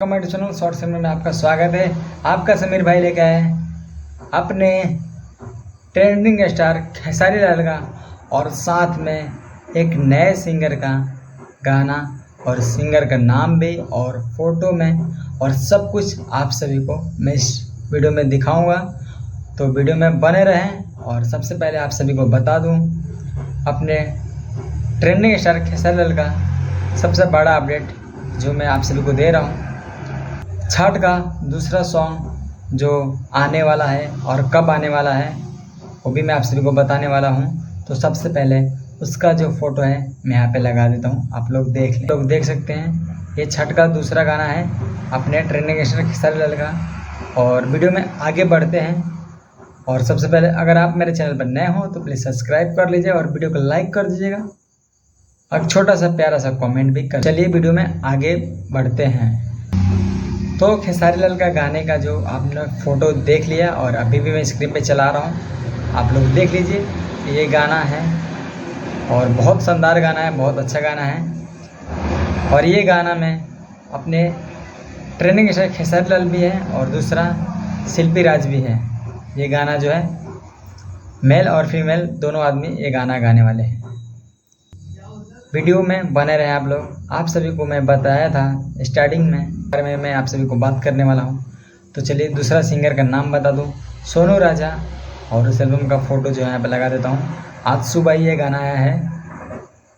Comment channel short film में आपका स्वागत है। आपका समीर भाई लेके आए अपने ट्रेंडिंग स्टार खेसारी लाल का और साथ में एक नए सिंगर का गाना और सिंगर का नाम भी और फोटो में और सब कुछ आप सभी को मैं इस वीडियो में दिखाऊंगा, तो वीडियो में बने रहें। और सबसे पहले आप सभी को बता दूं अपने ट्रेंडिंग स्टार खेसारी लाल का सबसे बड़ा अपडेट जो मैं आप सभी को दे रहा हूं। छठ का दूसरा सॉन्ग जो आने वाला है और कब आने वाला है वो भी मैं आप सभी को बताने वाला हूं। तो सबसे पहले उसका जो फोटो है मैं यहाँ पे लगा देता हूं, आप लोग देख लें। लोग देख सकते हैं ये छठ का दूसरा गाना है अपने ट्रेंडिंग स्टार खेसारी लाल का। और वीडियो में आगे बढ़ते हैं। और सबसे पहले अगर आप मेरे चैनल पर नए हो तो प्लीज़ सब्सक्राइब कर लीजिए और वीडियो को लाइक कर दीजिएगा और छोटा सा प्यारा सा कमेंट भी कर। चलिए वीडियो में आगे बढ़ते हैं। तो खेसारी लाल का गाने का जो आपने फ़ोटो देख लिया और अभी भी मैं स्क्रीन पे चला रहा हूँ, आप लोग देख लीजिए। ये गाना है और बहुत शानदार गाना है, बहुत अच्छा गाना है। और ये गाना में अपने ट्रेंडिंग स्टार खेसारी लाल भी है और दूसरा शिल्पी राज भी है। ये गाना जो है मेल और फीमेल दोनों आदमी ये गाना गाने वाले हैं। वीडियो में बने रहे आप लोग। आप सभी को मैं बताया था स्टार्टिंग में बारे में मैं आप सभी को बात करने वाला हूं। तो चलिए दूसरा सिंगर का नाम बता दूं, सोनू राजा। और उस एल्बम का फ़ोटो जो है यहाँ पे लगा देता हूं। आज सुबह ये गाना आया है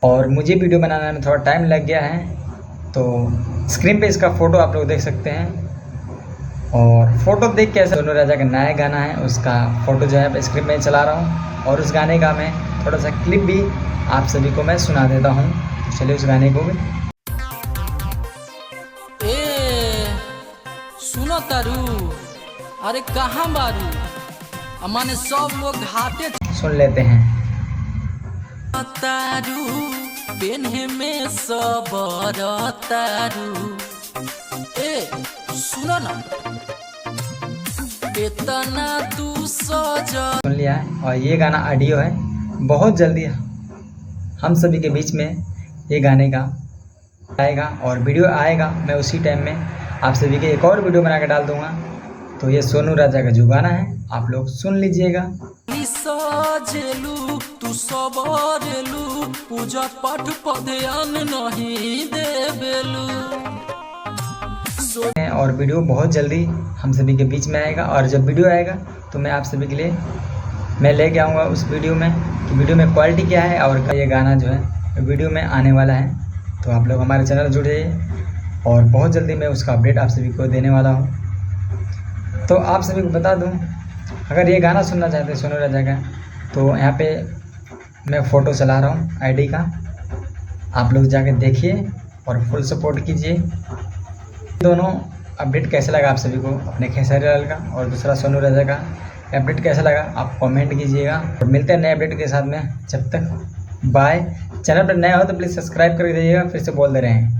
और मुझे वीडियो बनाने में थोड़ा टाइम लग गया है, तो स्क्रीन पे इसका फ़ोटो आप लोग देख सकते हैं। और फोटो देख के ऐसा सोनू राजा का नया गाना है उसका फ़ोटो जो है स्क्रीन में चला रहा हूँ। और उस गाने का मैं थोड़ा सा क्लिप भी आप सभी को मैं सुना देता हूँ। तो चलिए उस गाने को भी सुनो तारू, अरे कहाँ बारू अमाने सब लोग घाटे सुन लेते हैं। तारू पेन्हे में सबर तारू, सुनो ना इतना तू सजा। सुन लिया है और ये गाना ऑडियो है, बहुत जल्दी हम सभी के बीच में ये गाने का आएगा और वीडियो आएगा। मैं उसी टाइम में आप सभी के एक और वीडियो बना के डाल दूंगा। तो ये सोनू राजा का जो गाना है आप लोग सुन लीजिएगा। तू सबरेलू पूजा पाठ पर ध्यान नहीं देबेलू। और वीडियो बहुत जल्दी हम सभी के बीच में आएगा। और जब वीडियो आएगा तो मैं आप सभी के लिए मैं लेके आऊँगा उस वीडियो में कि वीडियो में क्वालिटी क्या है और ये गाना जो है वीडियो में आने वाला है। तो आप लोग हमारे चैनल जुड़ जाइए और बहुत जल्दी मैं उसका अपडेट आप सभी को देने वाला हूँ। तो आप सभी को बता दूँ, अगर ये गाना सुनना चाहते हैं सोनू राजा का तो यहाँ पे मैं फ़ोटो चला रहा हूँ आईडी का, आप लोग जाके देखिए और फुल सपोर्ट कीजिए। दोनों अपडेट कैसे लगा आप सभी को अपने खेसारी लाल का और दूसरा सोनू राजा का अपडेट कैसा लगा आप कमेंट कीजिएगा। और मिलते हैं नए अपडेट के साथ में। जब तक बाय। चैनल पर नए हो तो प्लीज़ सब्सक्राइब कर दीजिएगा, फिर से बोल दे रहे हैं।